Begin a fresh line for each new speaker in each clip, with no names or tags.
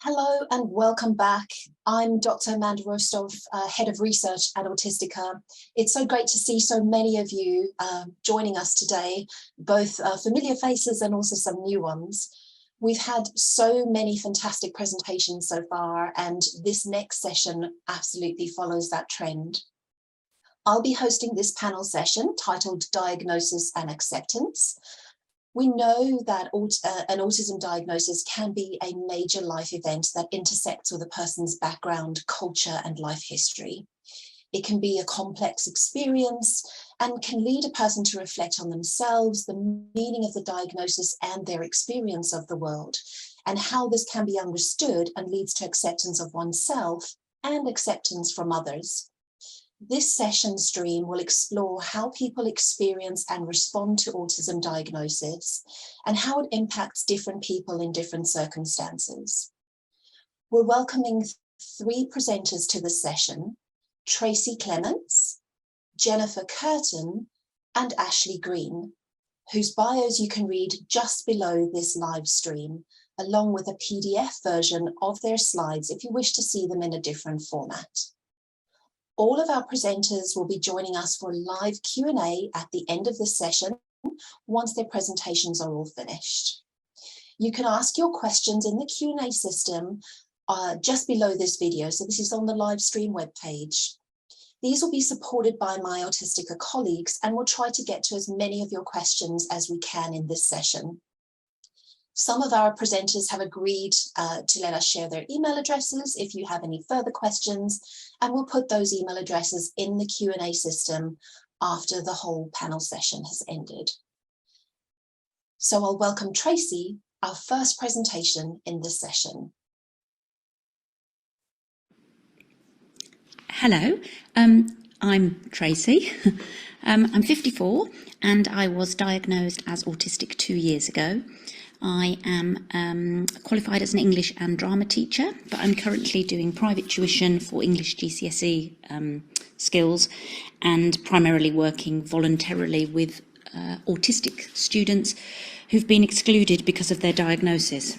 Hello and welcome back. I'm Dr. Amanda Rostov, Head of Research at Autistica. It's so great to see so many of you joining us today, both familiar faces and also some new ones. We've had so many fantastic presentations so far, and this next session absolutely follows that trend. I'll be hosting this panel session titled Diagnosis and Acceptance. We know that an autism diagnosis can be a major life event that intersects with a person's background, culture, and life history. It can be a complex experience and can lead a person to reflect on themselves, the meaning of the diagnosis, and their experience of the world, and how this can be understood and leads to acceptance of oneself and acceptance from others. This session stream will explore how people experience and respond to autism diagnosis and how it impacts different people in different circumstances. We're welcoming 3 presenters to the session: Tracy Clements, Jennifer Kirton, and Ashley Greene, whose bios you can read just below this live stream, along with a PDF version of their slides if you wish to see them in a different format. All of our presenters will be joining us for live Q&A at the end of this session, once their presentations are all finished. You can ask your questions in the Q&A system just below this video. So this is on the live stream webpage. These will be supported by my Autistica colleagues, and we'll try to get to as many of your questions as we can in this session. Some of our presenters have agreed to let us share their email addresses if you have any further questions, and we'll put those email addresses in the Q&A system after the whole panel session has ended. So I'll welcome Tracy, our first presentation in this session.
Hello, I'm Tracy. I'm 54 and I was diagnosed as autistic 2 years ago. I am qualified as an English and drama teacher, but I'm currently doing private tuition for English GCSE skills and primarily working voluntarily with autistic students who've been excluded because of their diagnosis.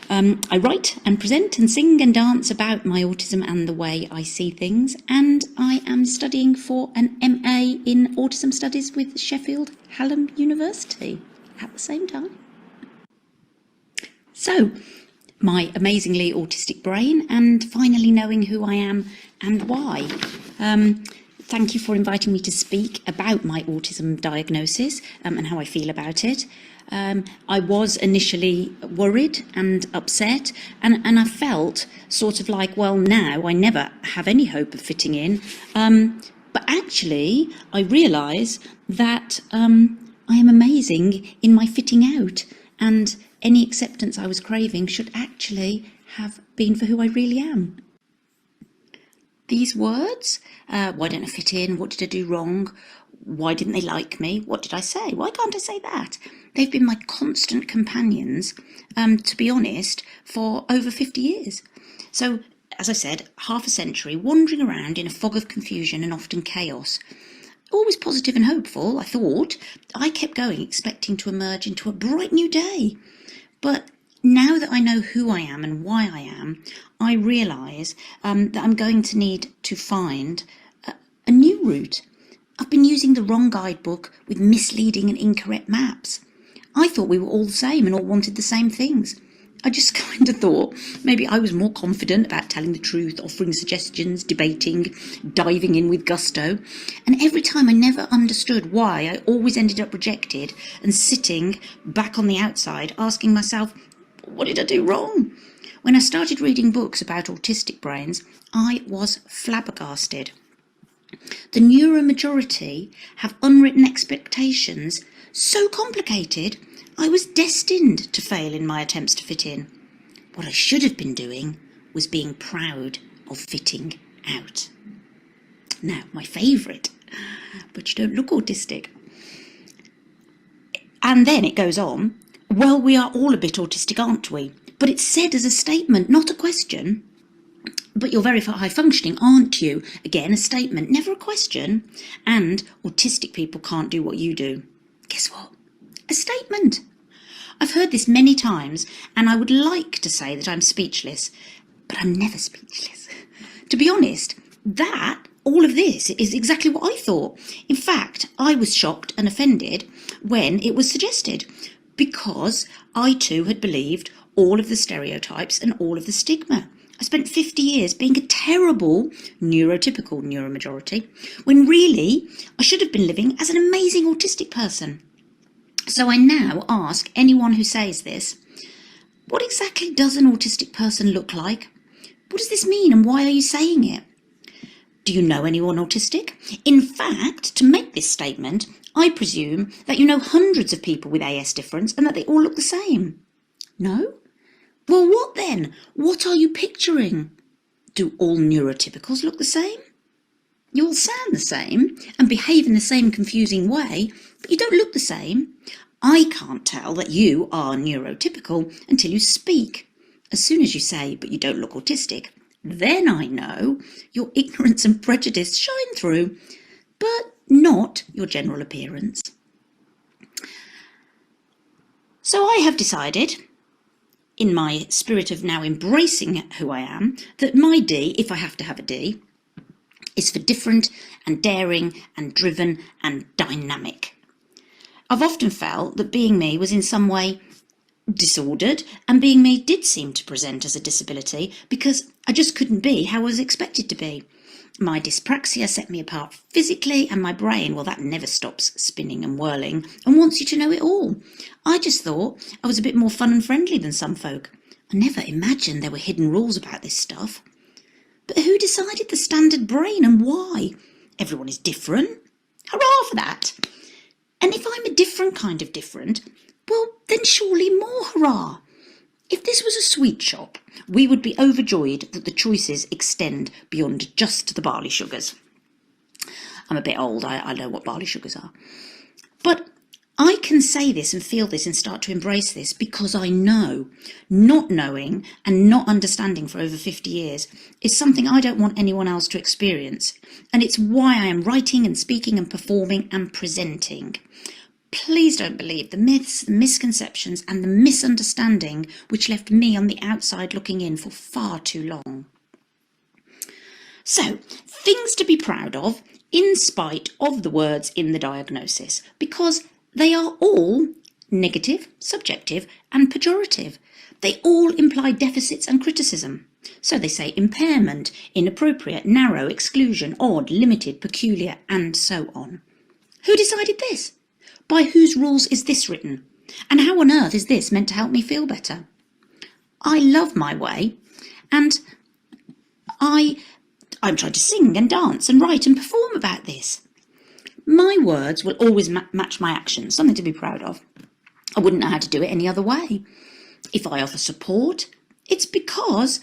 I write and present and sing and dance about my autism and the way I see things, and I am studying for an MA in Autism Studies with Sheffield Hallam University at the same time. So, my amazingly autistic brain and finally knowing who I am and why. Thank you for inviting me to speak about my autism diagnosis and how I feel about it. I was initially worried and upset, and I felt sort of like, well, now I never have any hope of fitting in. But actually, I realise that I am amazing in my fitting out, and any acceptance I was craving should actually have been for who I really am. These words, why don't I fit in? What did I do wrong? Why didn't they like me? What did I say? Why can't I say that? They've been my constant companions, to be honest, for over 50 years. So, as I said, half a century, wandering around in a fog of confusion and often chaos. Always positive and hopeful, I thought. I kept going, expecting to emerge into a bright new day. But now that I know who I am and why I am, I realise that I'm going to need to find a new route. I've been using the wrong guidebook with misleading and incorrect maps. I thought we were all the same and all wanted the same things. I just kind of thought maybe I was more confident about telling the truth, offering suggestions, debating, diving in with gusto. And every time I never understood why, I always ended up rejected and sitting back on the outside asking myself, what did I do wrong? When I started reading books about autistic brains, I was flabbergasted. The neuromajority have unwritten expectations so complicated, I was destined to fail in my attempts to fit in. What I should have been doing was being proud of fitting out. Now, my favourite, but you don't look autistic. And then it goes on, well, we are all a bit autistic, aren't we? But it's said as a statement, not a question. But you're very high functioning, aren't you? Again, a statement, never a question. And autistic people can't do what you do. Guess what? A statement. I've heard this many times, and I would like to say that I'm speechless, but I'm never speechless. To be honest, all of this is exactly what I thought. In fact, I was shocked and offended when it was suggested, because I too had believed all of the stereotypes and all of the stigma. I spent 50 years being a terrible neurotypical neuromajority, when really I should have been living as an amazing autistic person. So I now ask anyone who says this, what exactly does an autistic person look like? What does this mean, and why are you saying it? Do you know anyone autistic? In fact, to make this statement, I presume that you know hundreds of people with AS difference and that they all look the same. No? Well, what then? What are you picturing? Do all neurotypicals look the same? You all sound the same and behave in the same confusing way, but you don't look the same. I can't tell that you are neurotypical until you speak. As soon as you say, but you don't look autistic, then I know your ignorance and prejudice shine through, but not your general appearance. So I have decided, in my spirit of now embracing who I am, that my D, if I have to have a D, is for different and daring and driven and dynamic. I've often felt that being me was in some way disordered, and being me did seem to present as a disability because I just couldn't be how I was expected to be. My dyspraxia set me apart physically, and my brain, well, that never stops spinning and whirling and wants you to know it all. I just thought I was a bit more fun and friendly than some folk. I never imagined there were hidden rules about this stuff. But who decided the standard brain and why? Everyone is different. Hurrah for that! And if I'm a different kind of different, well, then surely more hurrah. If this was a sweet shop, we would be overjoyed that the choices extend beyond just the barley sugars. I'm a bit old, I know what barley sugars are. But I can say this and feel this and start to embrace this because I know. Not knowing and not understanding for over 50 years is something I don't want anyone else to experience. And it's why I am writing and speaking and performing and presenting. Please don't believe the myths, the misconceptions and the misunderstanding which left me on the outside looking in for far too long. So, things to be proud of in spite of the words in the diagnosis, because they are all negative, subjective and pejorative. They all imply deficits and criticism. So they say impairment, inappropriate, narrow, exclusion, odd, limited, peculiar and so on. Who decided this? By whose rules is this written? And how on earth is this meant to help me feel better? I love my way, and I'm trying to sing and dance and write and perform about this. My words will always match my actions, something to be proud of. I wouldn't know how to do it any other way. If I offer support, it's because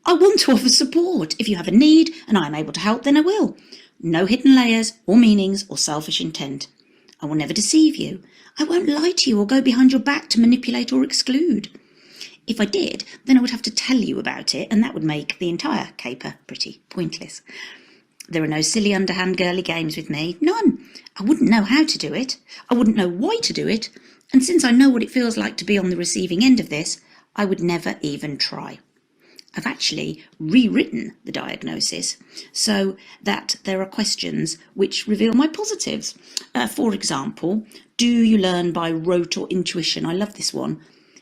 I want to offer support. If you have a need and I'm able to help, then I will. No hidden layers or meanings or selfish intent. I will never deceive you. I won't lie to you or go behind your back to manipulate or exclude. If I did, then I would have to tell you about it, and that would make the entire caper pretty pointless. There are no silly underhand girly games with me. None. I wouldn't know how to do it. I wouldn't know why to do it. And since I know what it feels like to be on the receiving end of this, I would never even try. I've actually rewritten the diagnosis so that there are questions which reveal my positives. For example, do you learn by rote or intuition? I love this one.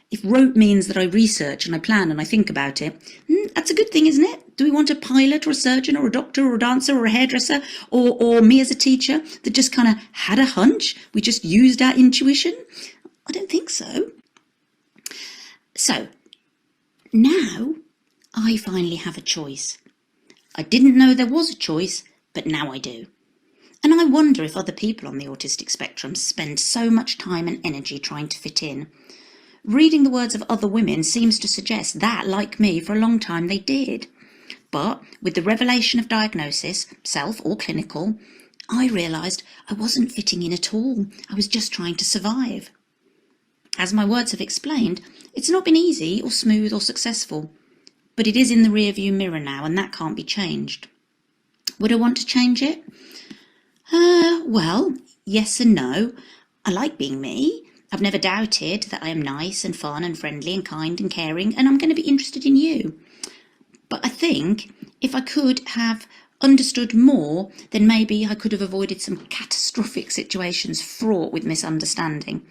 If rote means that I research and I plan and I think about it, that's a good thing, isn't it? Do we want a pilot or a surgeon or a doctor or a dancer or a hairdresser or me as a teacher that just kind of had a hunch? We just used our intuition? I don't think so. So now I finally have a choice. I didn't know there was a choice, but now I do. And I wonder if other people on the autistic spectrum spend so much time and energy trying to fit in. Reading the words of other women seems to suggest that, like me, for a long time they did. But with the revelation of diagnosis, self or clinical, I realised I wasn't fitting in at all. I was just trying to survive. As my words have explained, it's not been easy or smooth or successful. But it is in the rearview mirror now, and that can't be changed. Would I want to change it? Well, yes and no. I like being me, I've never doubted that I am nice and fun and friendly and kind and caring, and I'm going to be interested in you. But I think if I could have understood more, then maybe I could have avoided some catastrophic situations fraught with misunderstanding.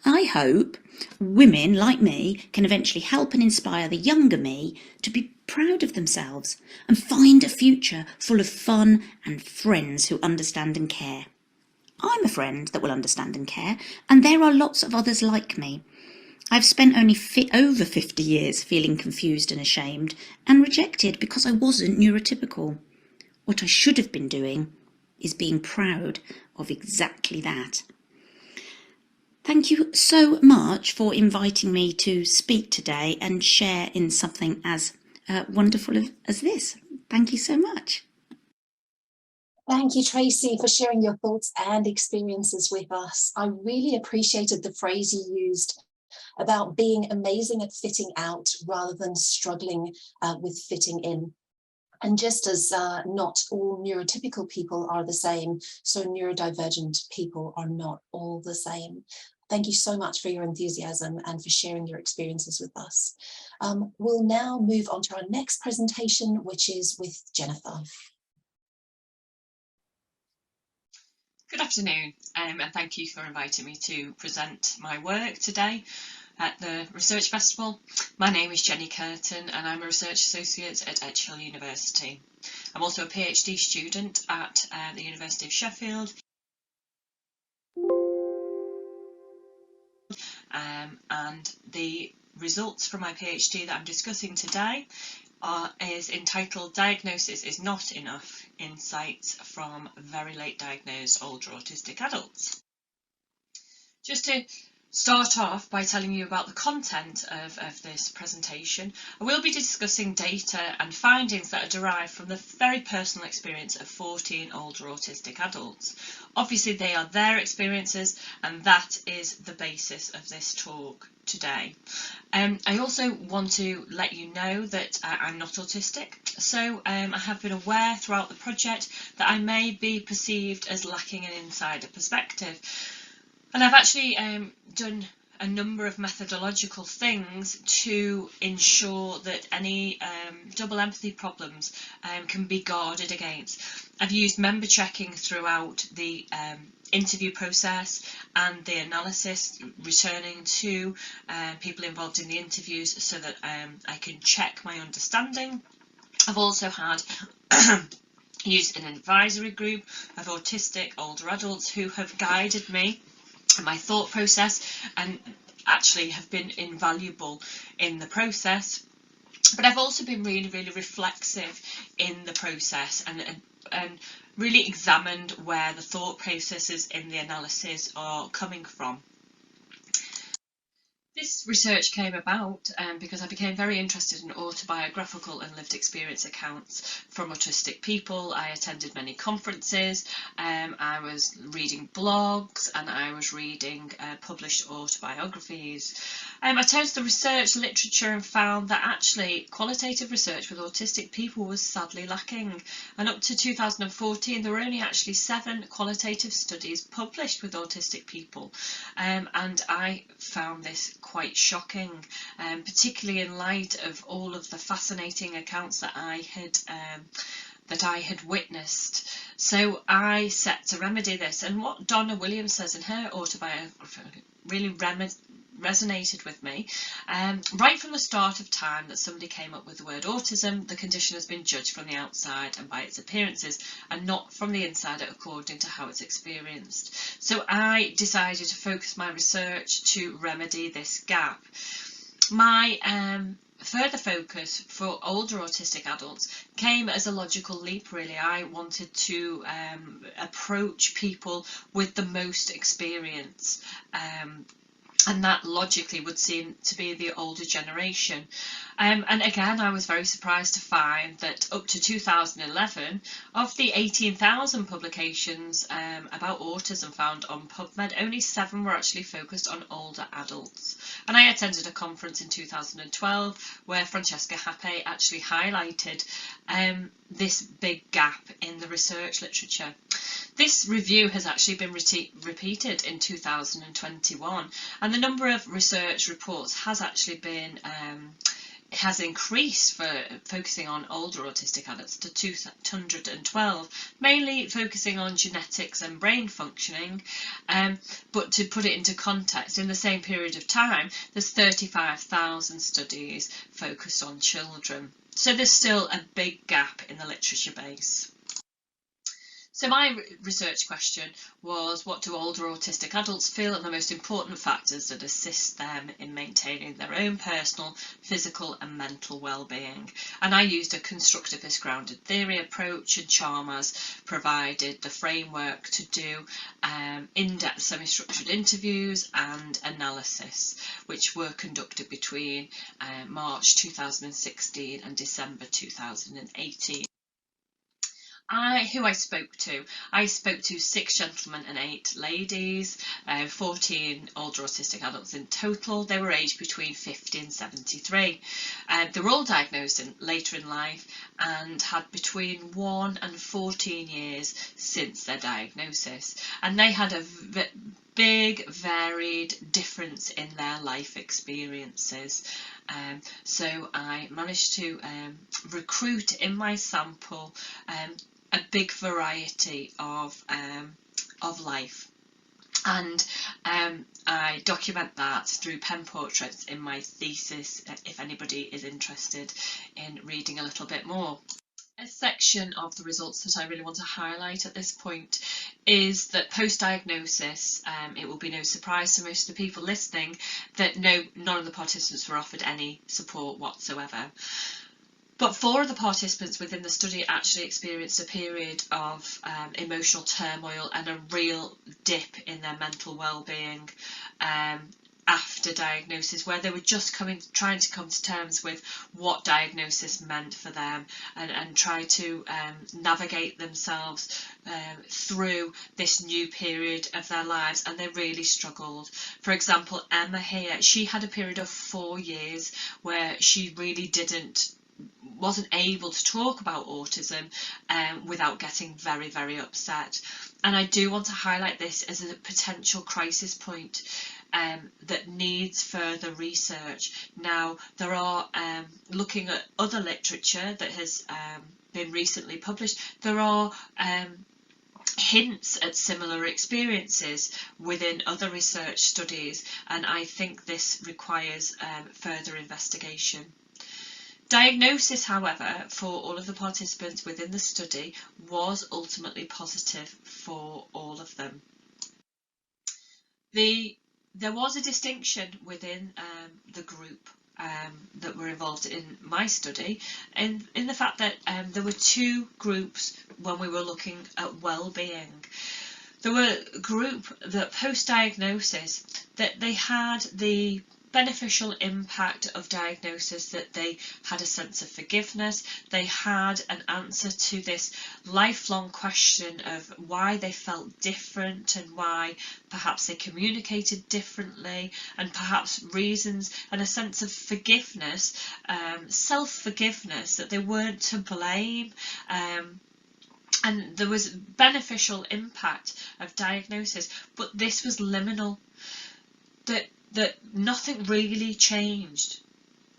I hope women like me can eventually help and inspire the younger me to be proud of themselves and find a future full of fun and friends who understand and care. I'm a friend that will understand and care, and there are lots of others like me. I've spent only over 50 years feeling confused and ashamed and rejected because I wasn't neurotypical. What I should have been doing is being proud of exactly that. Thank you so much for inviting me to speak today and share in something as wonderful as this. Thank you so much.
Thank you, Tracy, for sharing your thoughts and experiences with us. I really appreciated the phrase you used about being amazing at fitting out rather than struggling with fitting in. And just as not all neurotypical people are the same, so neurodivergent people are not all the same. Thank you so much for your enthusiasm and for sharing your experiences with us. We'll now move on to our next presentation, which is with Jennifer.
Good afternoon, and thank you for inviting me to present my work today at the Research Festival. My name is Jenny Kirton and I'm a Research Associate at Edgehill University. I'm also a PhD student at the University of Sheffield, and the results from my PhD that I'm discussing today is entitled Diagnosis is Not Enough, Insights from Very Late Diagnosed Older Autistic Adults. Just to start off by telling you about the content of this presentation, I will be discussing data and findings that are derived from the very personal experience of 14 older autistic adults. Obviously they are their experiences and that is the basis of this talk today. I also want to let you know that I'm not autistic, so I have been aware throughout the project that I may be perceived as lacking an insider perspective. And I've actually done a number of methodological things to ensure that any double empathy problems can be guarded against. I've used member checking throughout the interview process and the analysis, returning to people involved in the interviews so that I can check my understanding. I've also had used an advisory group of autistic older adults who have guided me in my thought process and actually have been invaluable in the process. But I've also been really reflexive in the process and really examined where the thought processes in the analysis are coming from. This research came about because I became very interested in autobiographical and lived experience accounts from autistic people. I attended many conferences, I was reading blogs and I was reading published autobiographies. I turned to the research literature and found that actually qualitative research with autistic people was sadly lacking, and up to 2014 there were only actually 7 qualitative studies published with autistic people, and I found this quite shocking, particularly in light of all of the fascinating accounts that I had witnessed. So I set to remedy this, and what Donna Williams says in her autobiography really resonated with me. Right from the start of time that somebody came up with the word autism, the condition has been judged from the outside and by its appearances and not from the inside according to how it's experienced. So I decided to focus my research to remedy this gap. My further focus for older autistic adults came as a logical leap, really. I wanted to approach people with the most experience and that logically would seem to be the older generation. And again, I was very surprised to find that up to 2011, of the 18,000 publications about autism found on PubMed, only 7 were actually focused on older adults. And I attended a conference in 2012 where Francesca Happe actually highlighted this big gap in the research literature. This review has actually been repeated in 2021, and the number of research reports has actually been has increased for focusing on older autistic adults to 212, mainly focusing on genetics and brain functioning. But to put it into context, in the same period of time, there's 35,000 studies focused on children. So there's still a big gap in the literature base. So my research question was, what do older autistic adults feel are the most important factors that assist them in maintaining their own personal, physical and mental well-being? And I used a constructivist grounded theory approach, and Chalmers provided the framework to do in-depth semi-structured interviews and analysis, which were conducted between March 2016 and December 2018. Who I spoke to 6 gentlemen and 8 ladies, 14 older autistic adults in total. They were aged between 50 and 73. They were all diagnosed later in life and had between 1 and 14 years since their diagnosis, and they had a big varied difference in their life experiences. So I managed to recruit in my sample a big variety of life, and I document that through pen portraits in my thesis, if anybody is interested in reading a little bit more. A section of the results that I really want to highlight at this point is that post-diagnosis, it will be no surprise to most of the people listening that none of the participants were offered any support whatsoever. But 4 of the participants within the study actually experienced a period of emotional turmoil and a real dip in their mental well-being after diagnosis, where they were just trying to come to terms with what diagnosis meant for them, and try to navigate themselves through this new period of their lives, and they really struggled. For example, Emma here, she had a period of 4 years where she really wasn't able to talk about autism without getting very, very upset. And I do want to highlight this as a potential crisis point that needs further research. Now, there are, looking at other literature that has been recently published, there are hints at similar experiences within other research studies, and I think this requires further investigation. Diagnosis, however, for all of the participants within the study was ultimately positive for all of them. There was a distinction within the group that were involved in my study, in the fact that there were 2 groups when we were looking at well-being. There were a group that post-diagnosis, that they had the beneficial impact of diagnosis, that they had a sense of forgiveness, they had an answer to this lifelong question of why they felt different and why perhaps they communicated differently, and perhaps reasons, and a sense of forgiveness, self-forgiveness, that they weren't to blame. And there was beneficial impact of diagnosis, but this was liminal, that nothing really changed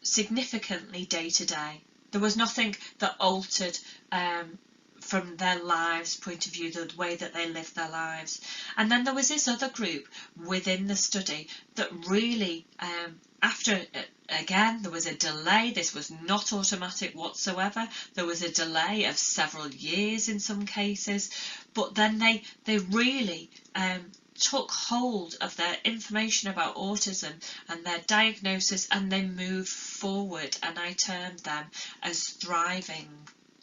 significantly day to day. There was nothing that altered from their lives point of view, the way that they lived their lives. And then there was this other group within the study that really, after, again, there was a delay. This was not automatic whatsoever. There was a delay of several years in some cases, but then they really took hold of their information about autism and their diagnosis, and they moved forward, and I termed them as thriving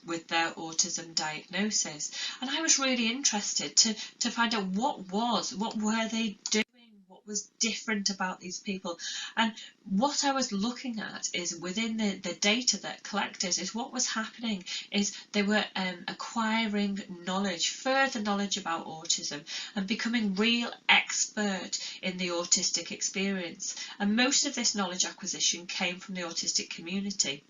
with their autism diagnosis. And I was really interested to find out what were they doing, what was different about these people. And what I was looking at is within the data that collected is what was happening is they were acquiring knowledge, further knowledge about autism, and becoming real expert in the autistic experience. And most of this knowledge acquisition came from the autistic community.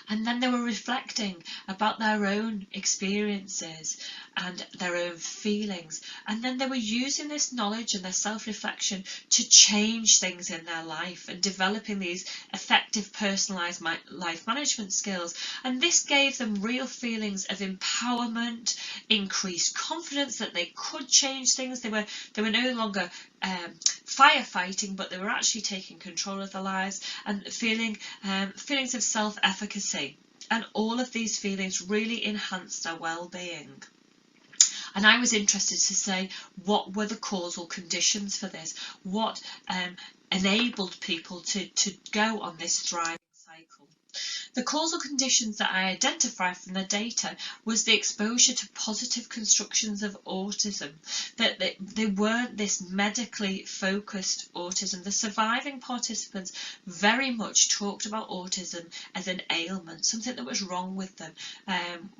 And then they were reflecting about their own experiences and their own feelings. And then they were using this knowledge and their self-reflection to change things in their life and developing these effective personalised life management skills. And this gave them real feelings of empowerment, increased confidence that they could change things. They were no longer firefighting, but they were actually taking control of their lives and feelings of self-efficacy. And all of these feelings really enhanced their well-being. And I was interested to say, what were the causal conditions for this? What enabled people to go on this thriving cycle? The causal conditions that I identified from the data was the exposure to positive constructions of autism, that they weren't this medically focused autism. The surviving participants very much talked about autism as an ailment, something that was wrong with them.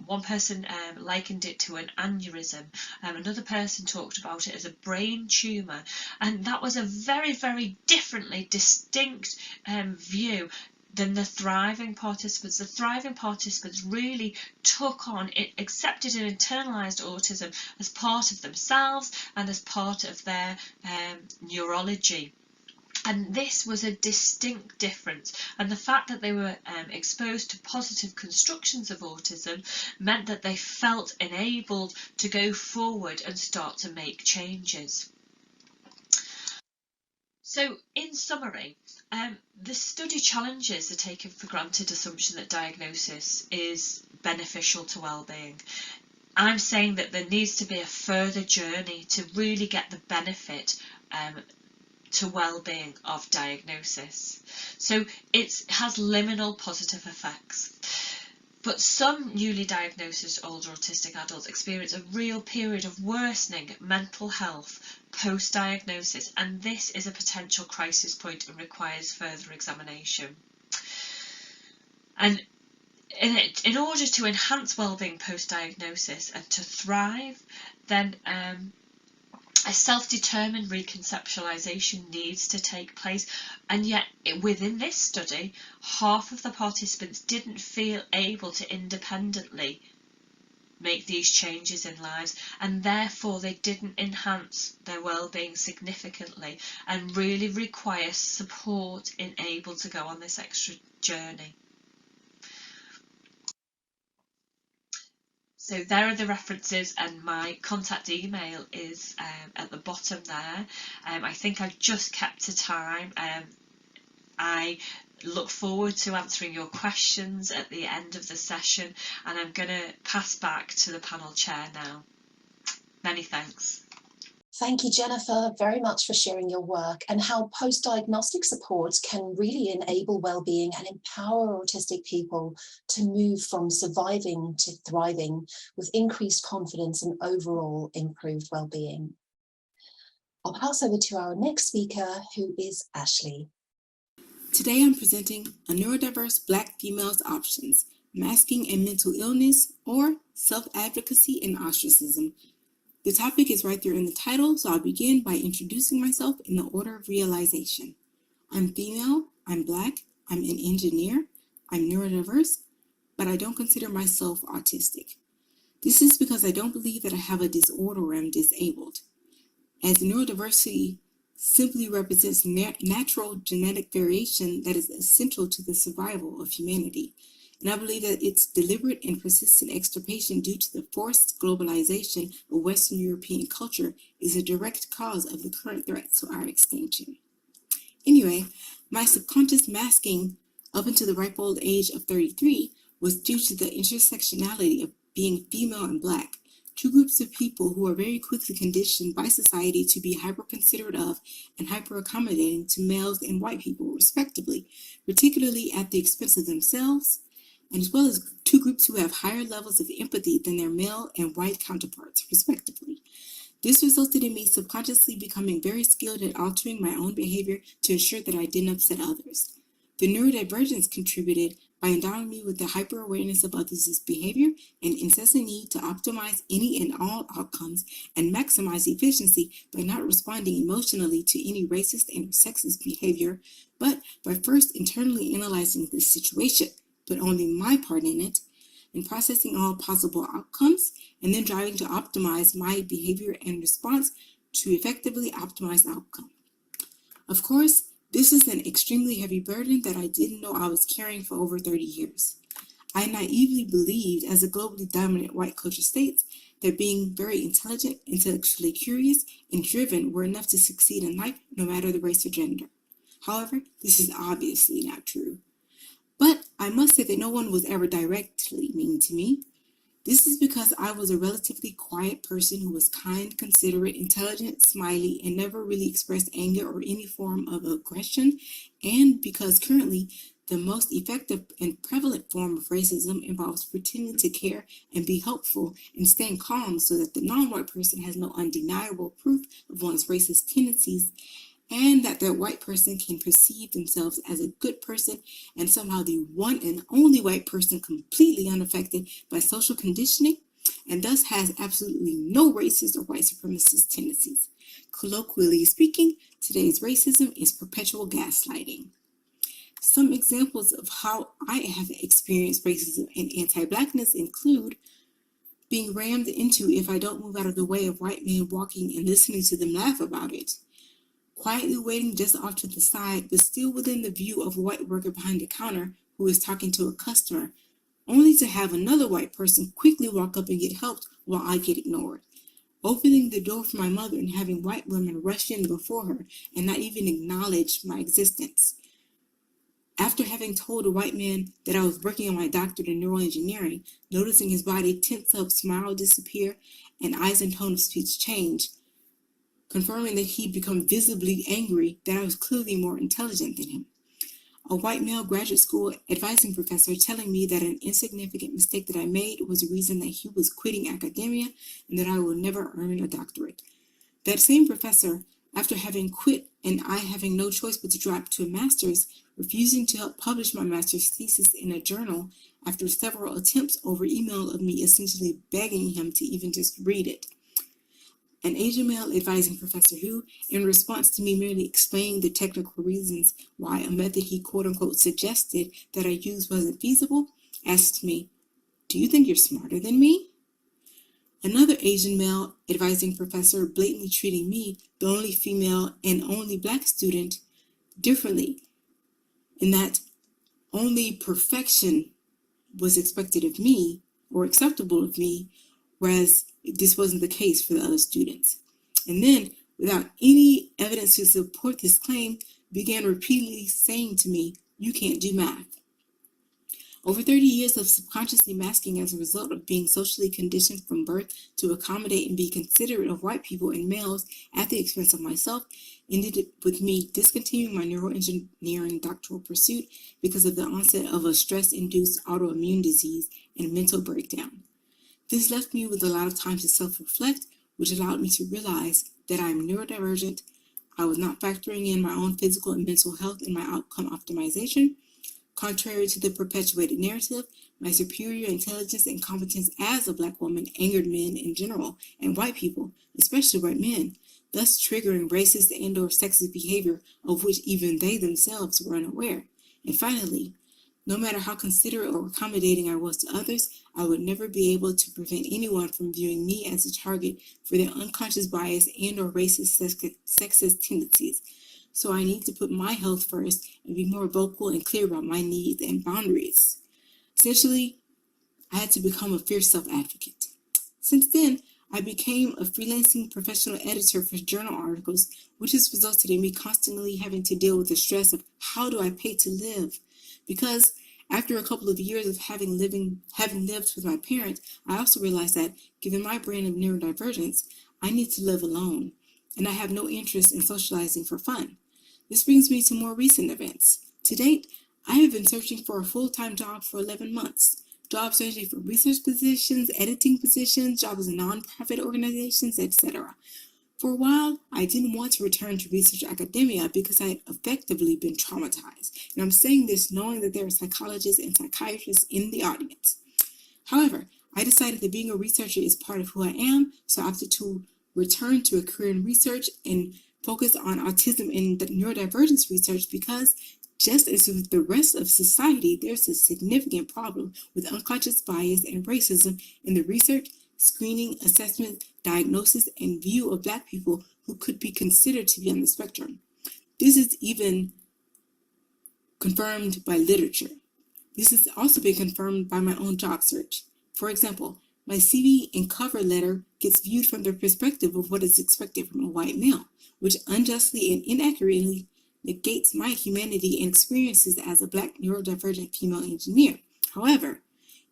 One person likened it to an aneurysm. Another person talked about it as a brain tumour. And that was a very, very differently distinct view than the thriving participants. The thriving participants really took on, accepted and internalised autism as part of themselves and as part of their neurology. And this was a distinct difference. And the fact that they were exposed to positive constructions of autism meant that they felt enabled to go forward and start to make changes. So, in summary, the study challenges the taken for granted assumption that diagnosis is beneficial to well-being. I'm saying that there needs to be a further journey to really get the benefit to well-being of diagnosis. So it has liminal positive effects. But some newly diagnosed older autistic adults experience a real period of worsening mental health post-diagnosis, and this is a potential crisis point and requires further examination. And in order to enhance well-being post-diagnosis and to thrive, then a self-determined reconceptualisation needs to take place, and yet within this study, half of the participants didn't feel able to independently make these changes in lives, and therefore they didn't enhance their well-being significantly and really require support in able to go on this extra journey. So there are the references, and my contact email is at the bottom there. I think I've just kept to time. I look forward to answering your questions at the end of the session, and I'm going to pass back to the panel chair now. Many thanks.
Thank you, Jennifer, very much for sharing your work and how post-diagnostic supports can really enable well-being and empower autistic people to move from surviving to thriving with increased confidence and overall improved well-being. I'll pass over to our next speaker, who is Ashley.
Today I'm presenting a neurodiverse Black female's options, masking a mental illness or self-advocacy and ostracism. The topic is right there in the title, so I'll begin by introducing myself in the order of realization. I'm female, I'm Black, I'm an engineer, I'm neurodiverse, but I don't consider myself autistic. This is because I don't believe that I have a disorder or am disabled, as neurodiversity simply represents natural genetic variation that is essential to the survival of humanity. And I believe that its deliberate and persistent extirpation due to the forced globalization of Western European culture is a direct cause of the current threat to our extinction. Anyway, my subconscious masking up until the ripe old age of 33 was due to the intersectionality of being female and Black, two groups of people who are very quickly conditioned by society to be hyper-considerate of and hyper-accommodating to males and white people, respectively, particularly at the expense of themselves, and as well as two groups who have higher levels of empathy than their male and white counterparts, respectively. This resulted in me subconsciously becoming very skilled at altering my own behavior to ensure that I didn't upset others. The neurodivergence contributed by endowing me with the hyper-awareness of others' behavior and incessant need to optimize any and all outcomes and maximize efficiency by not responding emotionally to any racist and sexist behavior, but by first internally analyzing the situation, but only my part in it, and processing all possible outcomes, and then driving to optimize my behavior and response to effectively optimize the outcome. Of course, this is an extremely heavy burden that I didn't know I was carrying for over 30 years. I naively believed, as a globally dominant white culture states, that being very intelligent, intellectually curious, and driven were enough to succeed in life, no matter the race or gender. However, this is obviously not true. But I must say that no one was ever directly mean to me. This is because I was a relatively quiet person who was kind, considerate, intelligent, smiley, and never really expressed anger or any form of aggression, and because currently the most effective and prevalent form of racism involves pretending to care and be helpful and staying calm so that the non-white person has no undeniable proof of one's racist tendencies, and that the white person can perceive themselves as a good person and somehow the one and only white person completely unaffected by social conditioning and thus has absolutely no racist or white supremacist tendencies. Colloquially speaking, today's racism is perpetual gaslighting. Some examples of how I have experienced racism and anti-blackness include being rammed into if I don't move out of the way of white men walking and listening to them laugh about it, quietly waiting just off to the side, but still within the view of a white worker behind the counter who is talking to a customer, only to have another white person quickly walk up and get helped while I get ignored. Opening the door for my mother and having white women rush in before her and not even acknowledge my existence. After having told a white man that I was working on my doctorate in neuroengineering, noticing his body tense up, smile disappear, and eyes and tone of speech change, confirming that he'd become visibly angry that I was clearly more intelligent than him. A white male graduate school advising professor telling me that an insignificant mistake that I made was the reason that he was quitting academia and that I will never earn a doctorate. That same professor, after having quit and I having no choice but to drop to a master's, refusing to help publish my master's thesis in a journal after several attempts over email of me essentially begging him to even just read it. An Asian male advising professor who, in response to me merely explaining the technical reasons why a method he quote-unquote suggested that I use wasn't feasible, asked me, "Do you think you're smarter than me?" Another Asian male advising professor blatantly treating me, the only female and only black student, differently, in that only perfection was expected of me or acceptable of me, whereas this wasn't the case for the other students. And then, without any evidence to support this claim, began repeatedly saying to me, "You can't do math." Over 30 years of subconsciously masking as a result of being socially conditioned from birth to accommodate and be considerate of white people and males at the expense of myself ended with me discontinuing my neuroengineering doctoral pursuit because of the onset of a stress-induced autoimmune disease and mental breakdown. This left me with a lot of time to self-reflect, which allowed me to realize that I am neurodivergent. I was not factoring in my own physical and mental health in my outcome optimization. Contrary to the perpetuated narrative, my superior intelligence and competence as a black woman angered men in general and white people, especially white men, thus triggering racist and/or sexist behavior of which even they themselves were unaware. And finally, no matter how considerate or accommodating I was to others, I would never be able to prevent anyone from viewing me as a target for their unconscious bias and/or racist sexist tendencies. So I need to put my health first and be more vocal and clear about my needs and boundaries. Essentially, I had to become a fierce self-advocate. Since then, I became a freelancing professional editor for journal articles, which has resulted in me constantly having to deal with the stress of how do I pay to live? Because after a couple of years of having lived with my parents, I also realized that given my brand of neurodivergence, I need to live alone, and I have no interest in socializing for fun. This brings me to more recent events. To date, I have been searching for a full-time job for 11 months. job searching for research positions, editing positions, jobs in nonprofit organizations, etc. For a while, I didn't want to return to research academia because I had effectively been traumatized. And I'm saying this knowing that there are psychologists and psychiatrists in the audience. However, I decided that being a researcher is part of who I am, so I opted to return to a career in research and focus on autism and neurodivergence research because just as with the rest of society, there's a significant problem with unconscious bias and racism in the research, screening, assessment, diagnosis, and view of Black people who could be considered to be on the spectrum. This is even confirmed by literature. This has also been confirmed by my own job search. For example, my CV and cover letter gets viewed from the perspective of what is expected from a white male, which unjustly and inaccurately negates my humanity and experiences as a Black neurodivergent female engineer. However,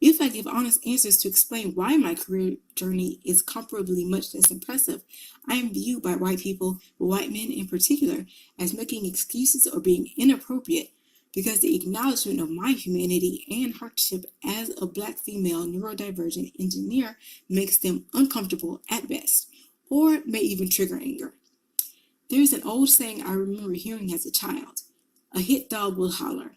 if I give honest answers to explain why my career journey is comparably much less impressive, I am viewed by white people, white men in particular, as making excuses or being inappropriate because the acknowledgement of my humanity and hardship as a Black female neurodivergent engineer makes them uncomfortable at best, or may even trigger anger. There is an old saying I remember hearing as a child: a hit dog will holler.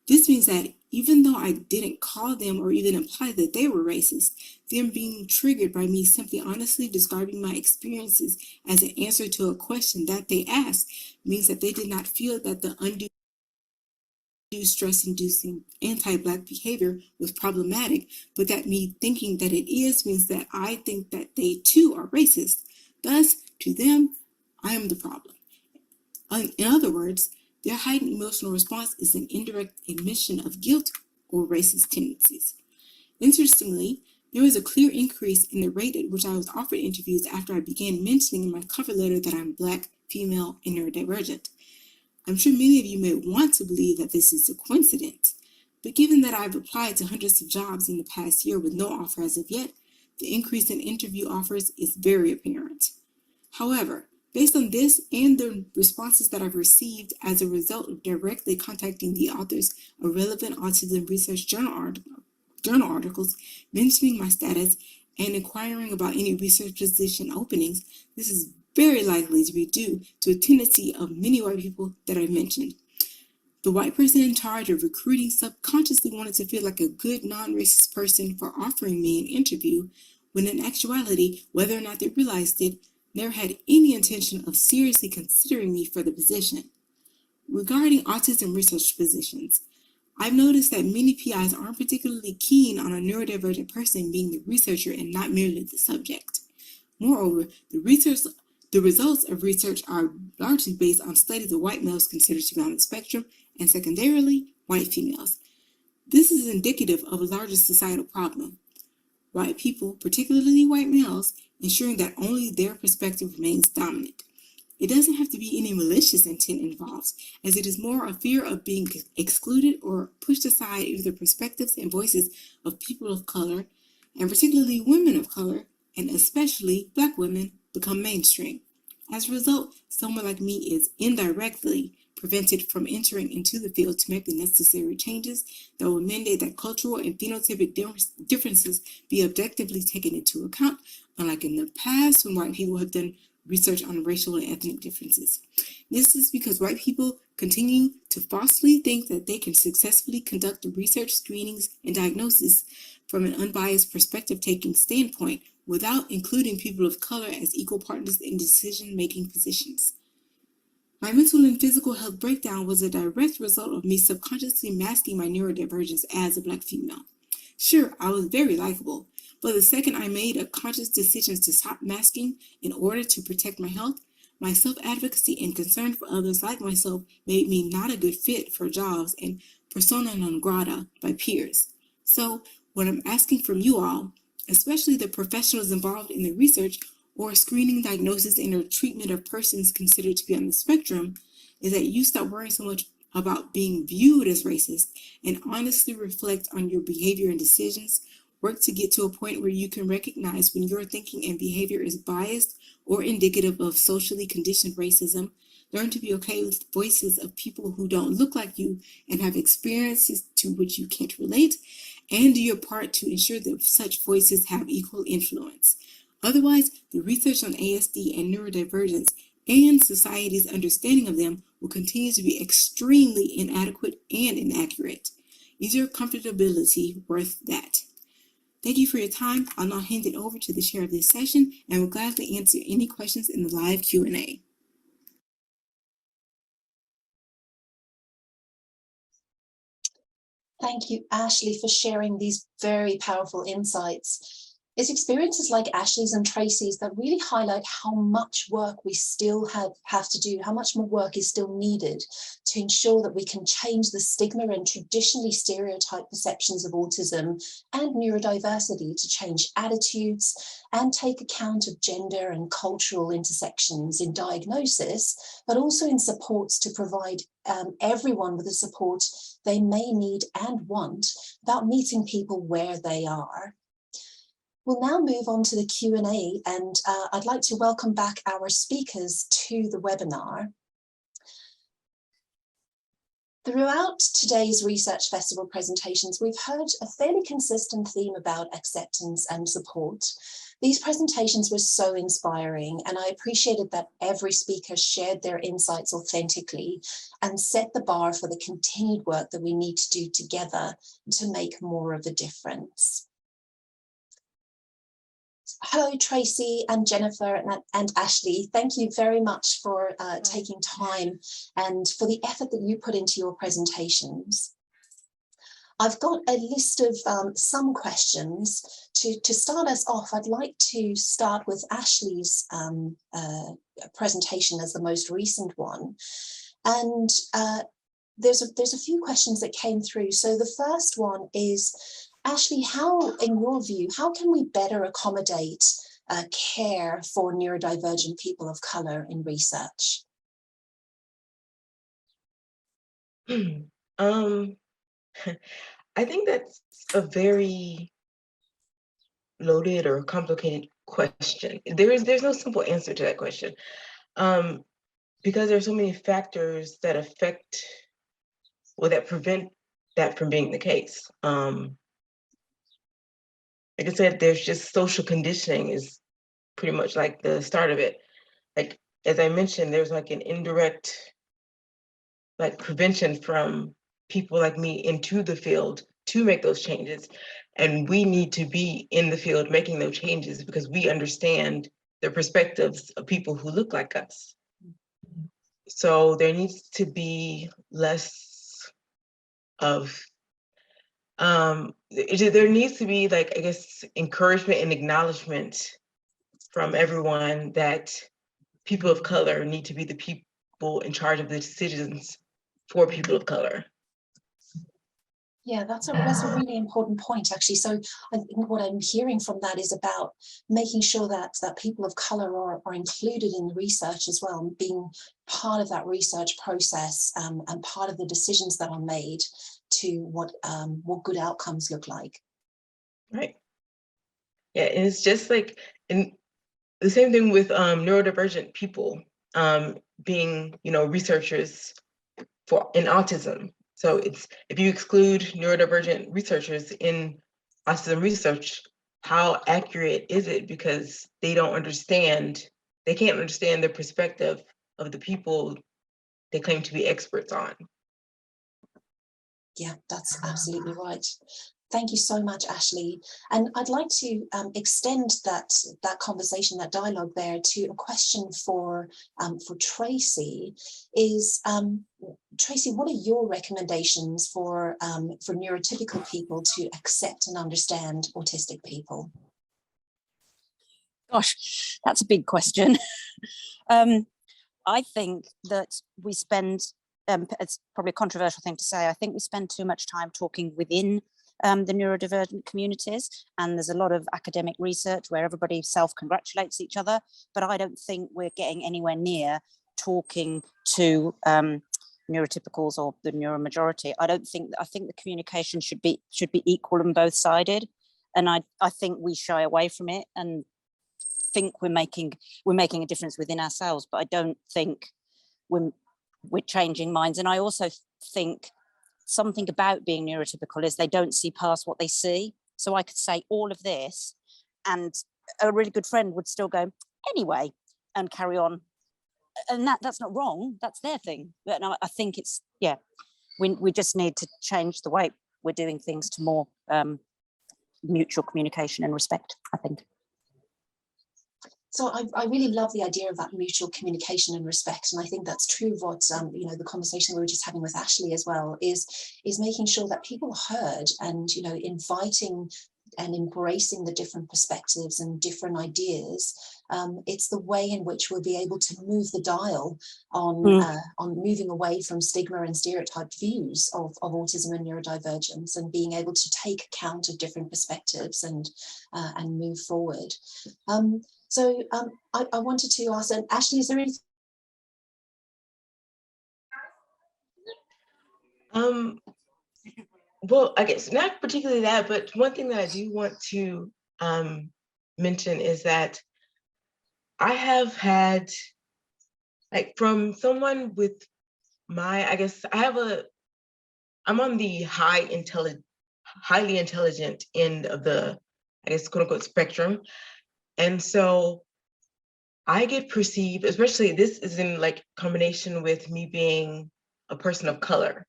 This means that even though I didn't call them or even imply that they were racist, them being triggered by me simply honestly describing my experiences as an answer to a question that they asked means that they did not feel that the undue stress-inducing anti-Black behavior was problematic, but that me thinking that it is means that I think that they too are racist. Thus, to them, I am the problem. In other words, their heightened emotional response is an indirect admission of guilt or racist tendencies. Interestingly, there was a clear increase in the rate at which I was offered interviews after I began mentioning in my cover letter that I'm Black, female, and neurodivergent. I'm sure many of you may want to believe that this is a coincidence, but given that I've applied to hundreds of jobs in the past year with no offer as of yet, the increase in interview offers is very apparent. However, based on this and the responses that I've received as a result of directly contacting the authors of relevant autism research journal articles mentioning my status and inquiring about any research position openings, this is very likely to be due to a tendency of many white people that I've mentioned. The white person in charge of recruiting subconsciously wanted to feel like a good non-racist person for offering me an interview, when in actuality, whether or not they realized it, never had any intention of seriously considering me for the position. Regarding autism research positions, I've noticed that many PIs aren't particularly keen on a neurodivergent person being the researcher and not merely the subject. Moreover, the results of research are largely based on studies of white males considered to be on the spectrum and secondarily, white females. This is indicative of a larger societal problem. White people, particularly white males, ensuring that only their perspective remains dominant. It doesn't have to be any malicious intent involved, as it is more a fear of being excluded or pushed aside if the perspectives and voices of people of color, and particularly women of color, and especially Black women, become mainstream. As a result, someone like me is indirectly prevented from entering into the field to make the necessary changes that will mandate that cultural and phenotypic differences be objectively taken into account, unlike in the past when white people have done research on racial and ethnic differences. This is because white people continue to falsely think that they can successfully conduct the research, screenings, and diagnosis from an unbiased perspective-taking standpoint without including people of color as equal partners in decision-making positions. My mental and physical health breakdown was a direct result of me subconsciously masking my neurodivergence as a Black female. Sure, I was very likable, but the second I made a conscious decision to stop masking in order to protect my health, my self-advocacy and concern for others like myself made me not a good fit for jobs and persona non grata by peers. So, what I'm asking from you all, especially the professionals involved in the research or screening, diagnosis, and or treatment of persons considered to be on the spectrum, is that you stop worrying so much about being viewed as racist and honestly reflect on your behavior and decisions. Work to get to a point where you can recognize when your thinking and behavior is biased or indicative of socially conditioned racism. Learn to be okay with voices of people who don't look like you and have experiences to which you can't relate. and do your part to ensure that such voices have equal influence. Otherwise, the research on ASD and neurodivergence and society's understanding of them will continue to be extremely inadequate and inaccurate. Is your comfortability worth that? Thank you for your time. I'll now hand it over to the chair of this session and will gladly answer any questions in the live Q&A.
Thank you, Ashley, for sharing these very powerful insights. It's experiences like Ashley's and Tracy's that really highlight how much work we still have to do, how much more work is still needed to ensure that we can change the stigma and traditionally stereotyped perceptions of autism and neurodiversity, to change attitudes and take account of gender and cultural intersections in diagnosis, but also in supports to provide everyone with the support they may need and want about meeting people where they are. We'll now move on to the Q&A, and I'd like to welcome back our speakers to the webinar. Throughout today's Research Festival presentations, we've heard a fairly consistent theme about acceptance and support. These presentations were so inspiring, and I appreciated that every speaker shared their insights authentically and set the bar for the continued work that we need to do together to make more of a difference. Hello, Tracy and Jennifer and Ashley. Thank you very much for taking time and for the effort that you put into your presentations. I've got a list of some questions. To start us off, I'd like to start with Ashley's presentation as the most recent one. And there's a few questions that came through. So the first one is, Ashley, how, in your view, how can we better accommodate care for neurodivergent people of colour in research?
I think that's a very loaded or complicated question. There's no simple answer to that question, because there's so many factors that affect, or that prevent that from being the case. Like I said, there's just social conditioning is pretty much like the start of it. Like, as I mentioned, there's like an indirect like prevention from people like me into the field to make those changes. And we need to be in the field making those changes because we understand the perspectives of people who look like us. So there needs to be less of, there needs to be, like, I guess, encouragement and acknowledgement from everyone that people of color need to be the people in charge of the decisions for people of color.
Yeah, that's a really important point, actually. So I think what I'm hearing from that is about making sure that people of colour are included in the research as well, being part of that research process and part of the decisions that are made to what good outcomes look like.
Right. Yeah, and it's just like, and the same thing with neurodivergent people being, researchers in autism. So it's, if you exclude neurodivergent researchers in autism research, how accurate is it? Because they can't understand the perspective of the people they claim to be experts on.
Yeah, that's absolutely right. Thank you so much, Ashley. And I'd like to extend that conversation, that dialogue there, to a question for Tracy. Tracy, what are your recommendations for neurotypical people to accept and understand autistic people?
Gosh, that's a big question. I think that we spend, it's probably a controversial thing to say, I think we spend too much time talking within the neurodivergent communities, and there's a lot of academic research where everybody self-congratulates each other, but I don't think we're getting anywhere near talking to neurotypicals or the neuromajority. I think the communication should be equal and both-sided, and I think we shy away from it and think we're making a difference within ourselves, but I don't think we're changing minds. And I also think
something about being neurotypical is they don't see past what they see. So I could say all of this and a really good friend would still go, anyway, and carry on. And that's not wrong, that's their thing. But no, I think it's, yeah, we just need to change the way we're doing things to more mutual communication and respect, I think.
So I really love the idea of that mutual communication and respect, and I think that's true of what you know, the conversation we were just having with Ashley as well is making sure that people are heard, and you know, inviting and embracing the different perspectives and different ideas. It's the way in which we'll be able to move the dial on moving away from stigma and stereotyped views of autism and neurodivergence, and being able to take account of different perspectives and move forward. So I wanted to ask, and Ashley, is there anything?
Well, I guess not particularly that, but one thing that I do want to mention is that I have had, like, from someone with my, I guess I'm on the highly intelligent end of the, I guess, quote unquote, spectrum. And so I get perceived, especially this is in like combination with me being a person of color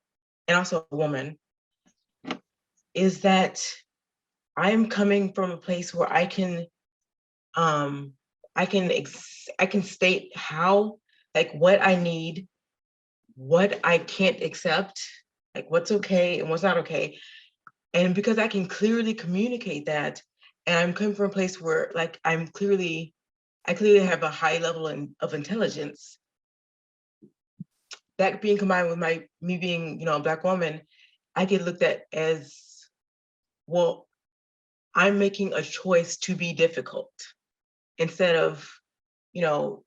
and also a woman, is that I'm coming from a place where I can state how, like, what I need, what I can't accept, like what's okay and what's not okay. And because I can clearly communicate that, and I'm coming from a place where, like, I clearly have a high level of intelligence, that being combined with me being, you know, a Black woman, I get looked at as, well, I'm making a choice to be difficult, instead of, you know,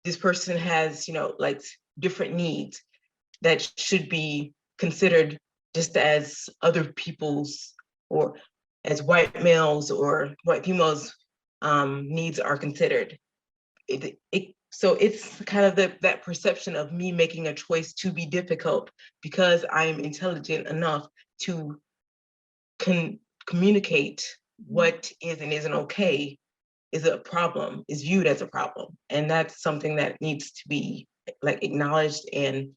this person has, you know, like different needs that should be considered just as other people's, or as white males or white females' needs are considered. So it's kind of that perception of me making a choice to be difficult because I'm intelligent enough to communicate what is and isn't okay is a problem, is viewed as a problem. And that's something that needs to be, like, acknowledged and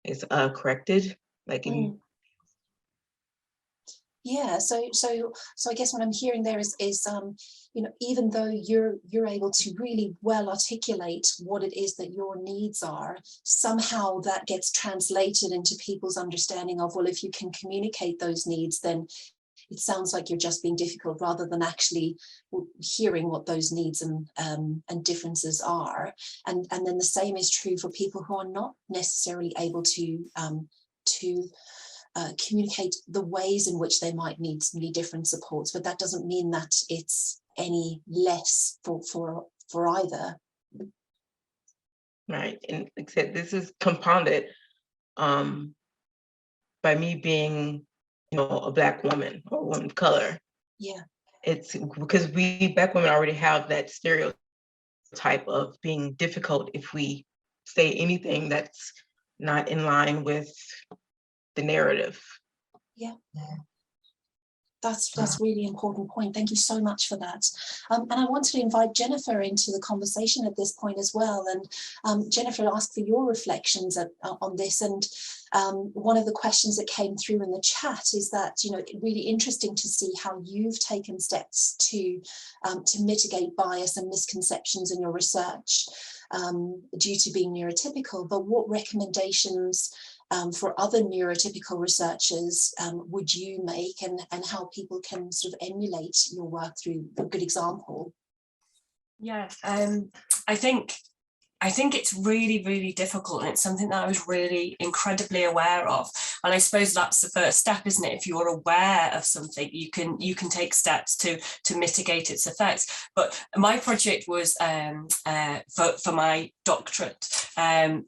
is corrected. Like,
Yeah, so I guess what I'm hearing there is you know, even though you're able to really well articulate what it is that your needs are, somehow that gets translated into people's understanding of, well, if you can communicate those needs, then it sounds like you're just being difficult, rather than actually hearing what those needs and differences are. And then the same is true for people who are not necessarily able to communicate the ways in which they might need different supports, but that doesn't mean that it's any less for either.
right, and like I said, this is compounded by me being, you know, a Black woman or a woman of color.
Yeah,
it's because we Black women already have that stereotype of being difficult if we say anything that's not in line with the narrative.
yeah. That's really important point. Thank you so much for that. And I wanted to invite Jennifer into the conversation at this point as well. And Jennifer, asked for your reflections on this. And one of the questions that came through in the chat is that, you know, really interesting to see how you've taken steps to mitigate bias and misconceptions in your research due to being neurotypical. But what recommendations for other neurotypical researchers would you make, and how people can sort of emulate your work through a good example?
Yeah, I think it's really, really difficult, and it's something that I was really incredibly aware of. And I suppose that's the first step, isn't it? If you're aware of something, you can take steps to mitigate its effects. But my project was for my doctorate.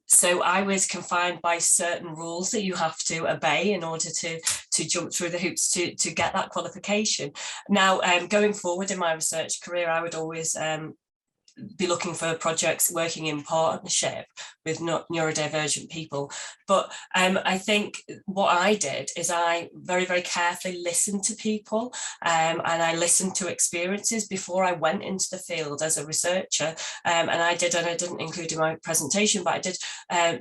So I was confined by certain rules that you have to obey in order to jump through the hoops to get that qualification. Now, going forward in my research career, I would always be looking for projects working in partnership with neurodivergent people. But I think what I did is I very, very carefully listened to people, and I listened to experiences before I went into the field as a researcher. And I didn't include in my presentation, but I did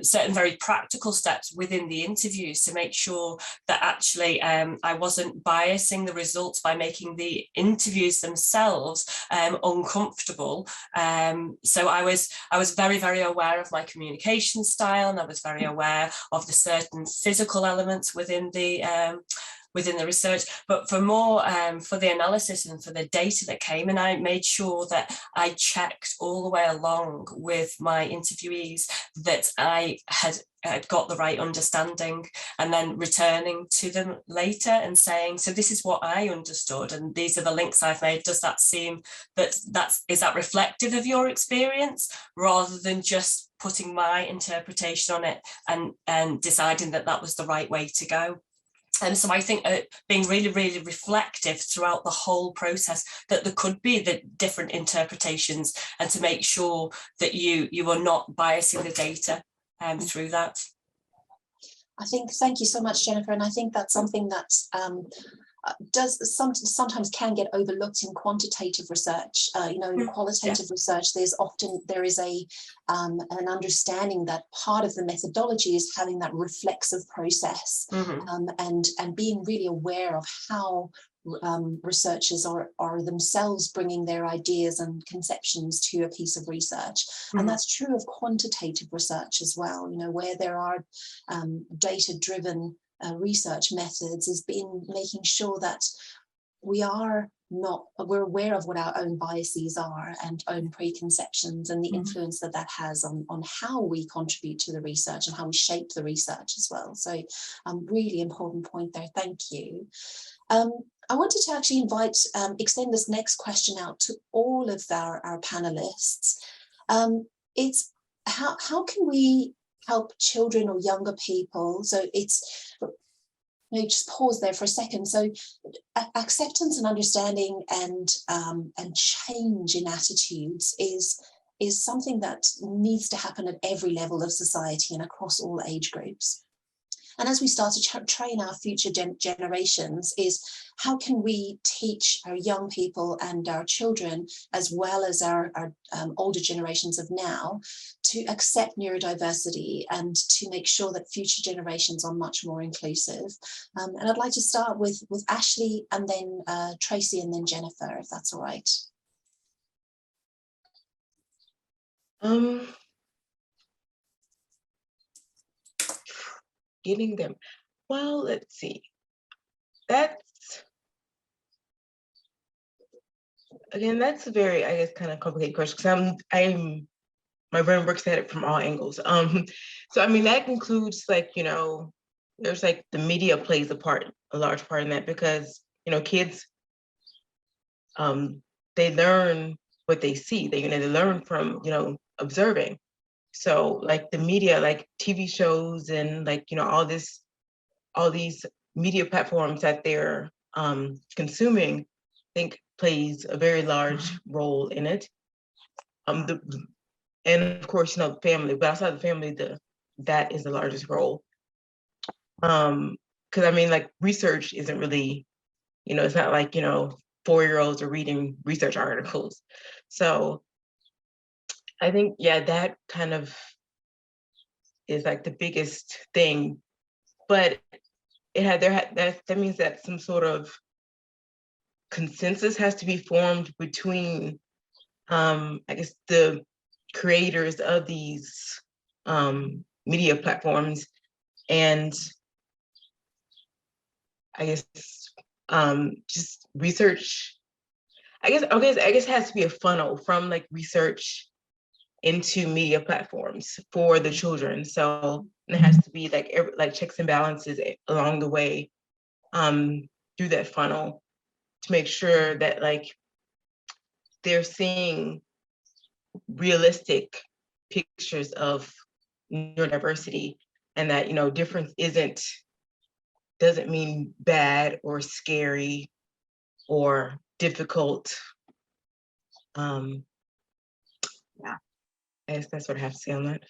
certain very practical steps within the interviews to make sure that actually I wasn't biasing the results by making the interviews themselves uncomfortable. So I was very, very aware of my communication style, and I was very aware of the certain physical elements within the research, but for more for the analysis and for the data that came, and I made sure that I checked all the way along with my interviewees that I had got the right understanding, and then returning to them later and saying, so this is what I understood and these are the links I've made. Does that seem is that reflective of your experience, rather than just putting my interpretation on it and deciding that that was the right way to go. And so I think being really, really reflective throughout the whole process, that there could be the different interpretations, and to make sure that you are not biasing the data through that.
Thank you so much, Jennifer. And I think that's something that sometimes can get overlooked in quantitative research. In qualitative research, there is an understanding that part of the methodology is having that reflexive process, and being really aware of how researchers are themselves bringing their ideas and conceptions to a piece of research. And that's true of quantitative research as well, where there are data-driven research methods, has been making sure that we're aware of what our own biases are and own preconceptions, and the influence that has on how we contribute to the research and how we shape the research as well. So really important point there, thank you. I wanted to actually extend this next question out to all of our panelists. It's how can we help children or younger people? So just pause there for a second. So acceptance and understanding and change in attitudes is something that needs to happen at every level of society and across all age groups. And as we start to train our future generations, is how can we teach our young people and our children, as well as our older generations of now, to accept neurodiversity and to make sure that future generations are much more inclusive. And I'd like to start with Ashley, and then Tracy, and then Jennifer, if that's all right.
Getting them. Well, let's see. That's a very, I guess, kind of complicated question, because my brain works at it from all angles. So I mean, that includes, like, there's like the media plays a large part in that, because kids, they learn what they see. They learn from observing. So like the media, like TV shows and like all these media platforms that they're consuming, I think plays a very large role in it. And of course, the family, but outside the family, that is the largest role. Because I mean, like, research isn't really, it's not like 4-year-olds are reading research articles. So I think, that kind of is like the biggest thing, but that means that some sort of consensus has to be formed between, I guess, the creators of these media platforms, and I guess just research. I guess it has to be a funnel from like research into media platforms for the children. So it has to be like checks and balances along the way through that funnel, to make sure that like they're seeing realistic pictures of neurodiversity, and that difference doesn't mean bad or scary or difficult. I guess that's what I have to say on that.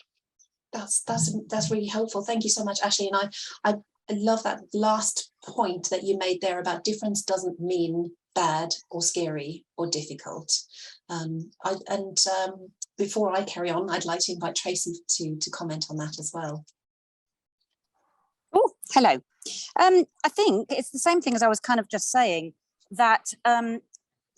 That's really helpful. Thank you so much, Ashley. And I love that last point that you made there about difference doesn't mean bad or scary or difficult. Before I carry on, I'd like to invite Tracy to comment on that as well.
Oh, hello. I think it's the same thing as I was kind of just saying, that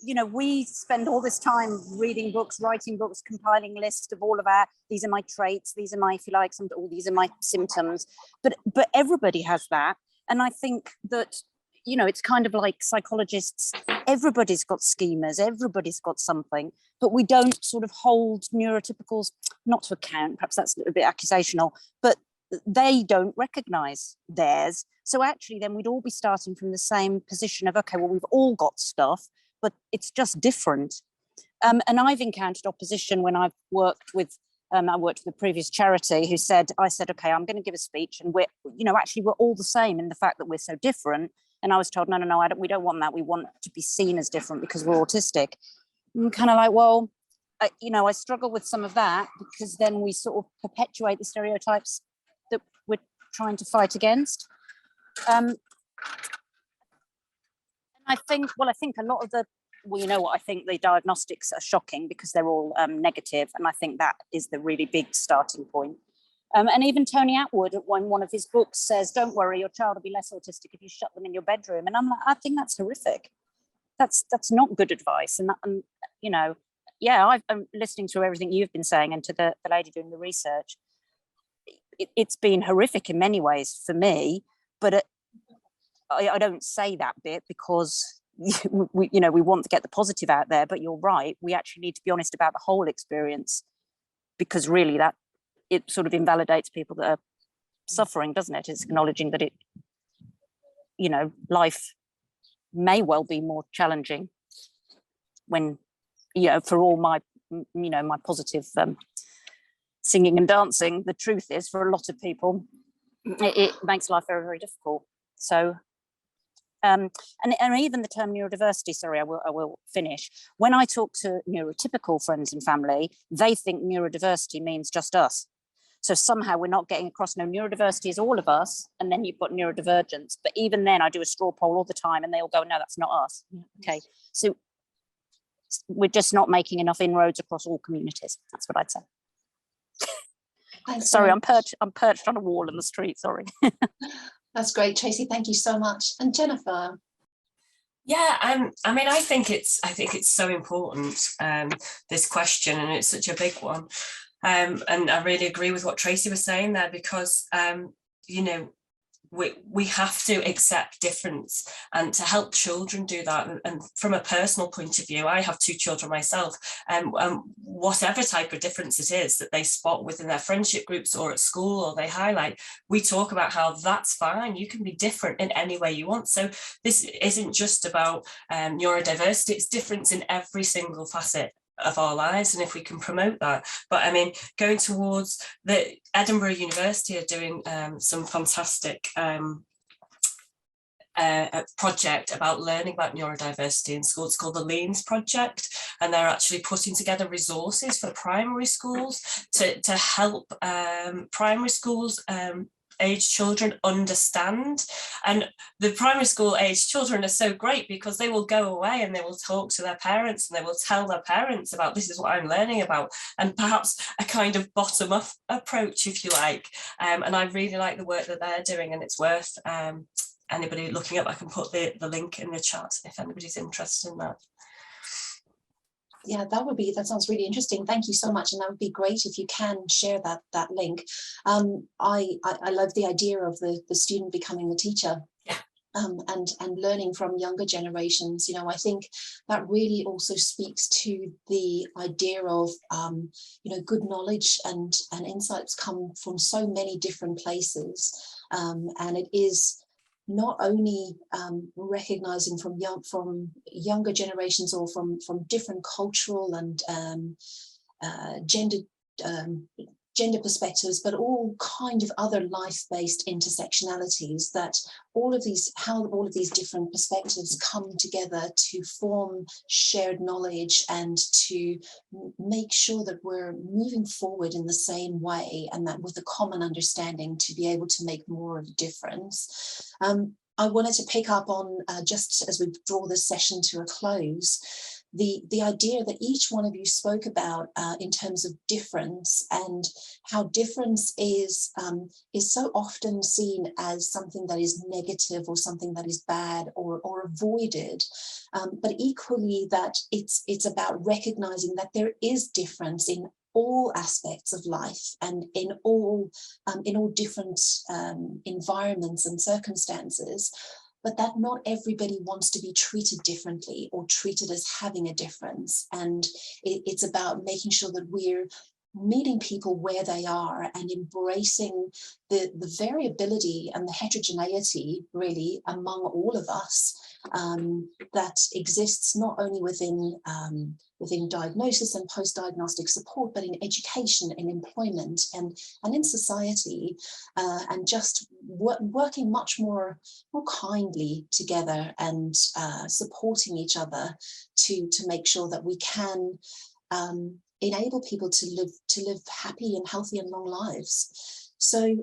you know, we spend all this time reading books, writing books, compiling lists of all of these are my traits, these are my, if you like, these are my symptoms, but everybody has that. And I think that, you know, it's kind of like psychologists, everybody's got schemas, everybody's got something, but we don't sort of hold neurotypicals, not to account, perhaps that's a bit accusational, but they don't recognize theirs. So actually then we'd all be starting from the same position of, okay, well, we've all got stuff, but it's just different. And I've encountered opposition when I've worked with, I worked with a previous charity I said, okay, I'm going to give a speech and actually we're all the same in the fact that we're so different. And I was told, no, we don't want that. We want to be seen as different because we're autistic. I'm kind of like, well, I struggle with some of that, because then we sort of perpetuate the stereotypes that we're trying to fight against. I think a lot of I think the diagnostics are shocking because they're all negative, and I think that is the really big starting point. And even Tony Attwood, in one of his books, says, don't worry, your child will be less autistic if you shut them in your bedroom. And I'm like, I think that's horrific. That's not good advice. And I'm listening to everything you've been saying, and to the lady doing the research. It's been horrific in many ways for me, but I don't say that bit because we want to get the positive out there. But you're right, we actually need to be honest about the whole experience, because really that it sort of invalidates people that are suffering, doesn't it? It's acknowledging that life may well be more challenging when, for all my, my positive singing and dancing, the truth is for a lot of people, it makes life very, very difficult. So, and even the term neurodiversity, sorry, I will finish. When I talk to neurotypical friends and family, they think neurodiversity means just us. So somehow we're not getting across, no, neurodiversity is all of us, and then you've got neurodivergence. But even then I do a straw poll all the time and they all go, no, that's not us. Okay, so we're just not making enough inroads across all communities. That's what I'd say. Sorry, I'm perched on a wall in the street, sorry.
That's great, Tracy, thank you so much. And Jennifer?
Yeah, I think it's so important, this question, and it's such a big one. And I really agree with what Tracy was saying there, because we have to accept difference, and to help children do that. And from a personal point of view, I have 2 children myself, and whatever type of difference it is that they spot within their friendship groups or at school, or they highlight, we talk about how that's fine. You can be different in any way you want. So this isn't just about neurodiversity, it's difference in every single facet of our lives, and if we can promote that. But going towards the Edinburgh University are doing some fantastic project about learning about neurodiversity in school. It's called the LEANS project, and they're actually putting together resources for primary schools to help primary schools age children understand. And the primary school age children are so great because they will go away and they will talk to their parents, and they will tell their parents about, this is what I'm learning about, and perhaps a kind of bottom up approach, if you like. And I really like the work that they're doing, and it's worth anybody looking up. I can put the link in the chat if anybody's interested in that.
Yeah, that sounds really interesting. Thank you so much. And that would be great if you can share that link. I love the idea of the student becoming the teacher.
Yeah.
And learning from younger generations. I think that really also speaks to the idea of good knowledge and insights come from so many different places, and it is not only recognizing from younger generations, or from different cultural and gender perspectives, but all kind of other life-based intersectionalities, that how all of these different perspectives come together to form shared knowledge and to make sure that we're moving forward in the same way, and that with a common understanding to be able to make more of a difference. I wanted to pick up on, just as we draw this session to a close, the idea that each one of you spoke about in terms of difference, and how difference is so often seen as something that is negative or something that is bad or avoided, but equally that it's about recognizing that there is difference in all aspects of life and in all different environments and circumstances, but that not everybody wants to be treated differently or treated as having a difference. And it's about making sure that we're meeting people where they are and embracing the variability and the heterogeneity really among all of us, that exists not only within diagnosis and post-diagnostic support, but in education, in employment, and in society, and just working much more kindly together and supporting each other to make sure that we can enable people to live happy and healthy and long lives. So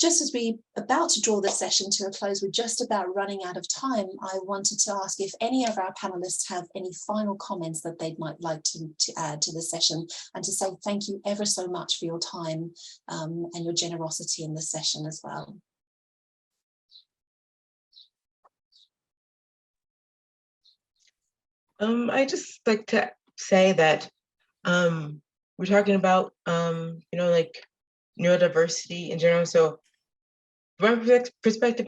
just as we're about to draw this session to a close, we're just about running out of time. I wanted to ask if any of our panelists have any final comments that they might like to add to the session, and to say thank you ever so much for your time and your generosity in this session as well.
I just like to say that we're talking about, like neurodiversity in general. So from my perspective,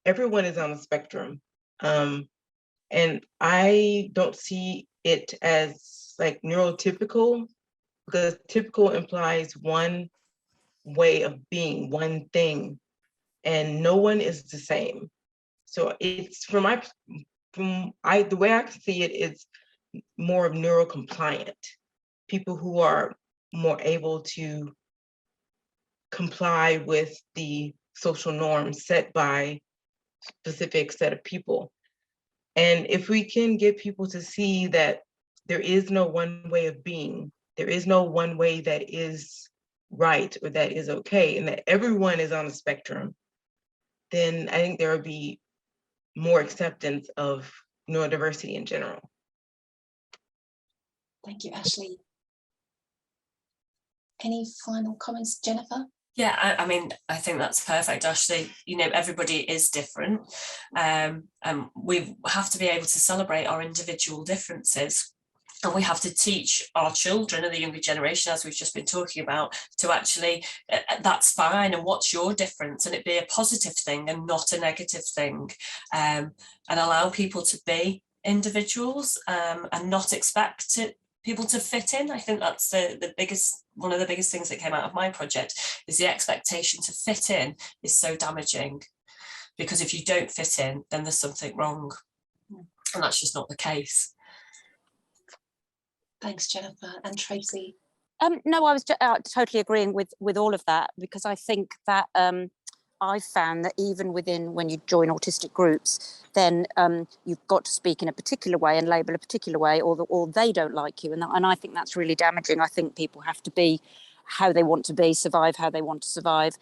everyone is on the spectrum. And I don't see it as like neurotypical, because typical implies one way of being, one thing, and no one is the same. So it's the way I see it is more of neurocompliant, people who are more able to comply with the social norms set by a specific set of people. And if we can get people to see that there is no one way of being, there is no one way that is right or that is okay, and that everyone is on the spectrum, then I think there would be more acceptance of neurodiversity in general.
Thank you, Ashley. Any final comments, Jennifer?
Yeah, I mean, I think that's perfect, Ashley. Everybody is different. And we have to be able to celebrate our individual differences. And we have to teach our children and the younger generation, as we've just been talking about, to actually, that's fine, and what's your difference? And it be a positive thing and not a negative thing. And allow people to be individuals and not expect people to fit in. I think that's one of the biggest things that came out of my project, is the expectation to fit in is so damaging, because if you don't fit in, then there's something wrong, and that's just not the case.
Thanks, Jennifer. And Tracy?
No, I was totally agreeing with all of that, because I think that I've found that even when you join autistic groups, then you've got to speak in a particular way and label a particular way, or they don't like you, and I think that's really damaging. I think people have to be how they want to be, survive how they want to survive.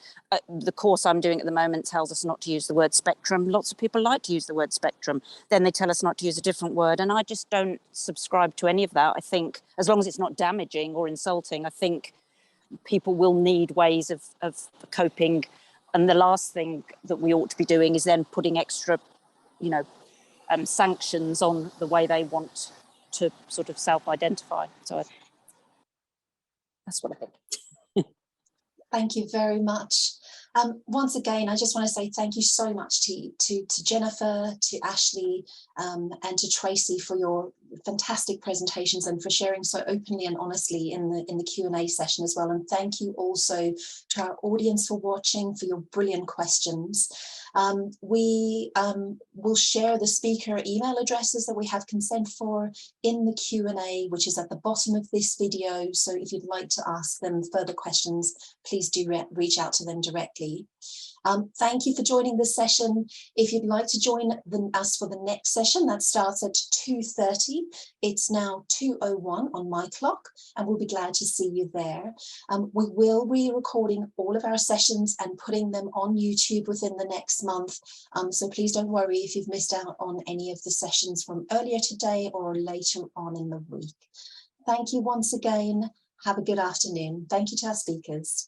The course I'm doing at the moment tells us not to use the word spectrum. Lots of people like to use the word spectrum. Then they tell us not to use a different word, and I just don't subscribe to any of that. I think as long as it's not damaging or insulting, I think people will need ways of coping. And the last thing that we ought to be doing is then putting extra, sanctions on the way they want to sort of self-identify. So that's what I think.
Thank you very much. Once again, I just want to say thank you so much to Jennifer, to Ashley, and to Tracy for your fantastic presentations and for sharing so openly and honestly in the Q&A session as well. And thank you also to our audience for watching, for your brilliant questions. We will share the speaker email addresses that we have consent for in the Q&A, which is at the bottom of this video. So if you'd like to ask them further questions, please do reach out to them directly. Thank you for joining this session. If you'd like to join us for the next session, that starts at 2:30. It's now 2:01 on my clock, and we'll be glad to see you there. We will be recording all of our sessions and putting them on YouTube within the next month. So please don't worry if you've missed out on any of the sessions from earlier today or later on in the week. Thank you once again. Have a good afternoon. Thank you to our speakers.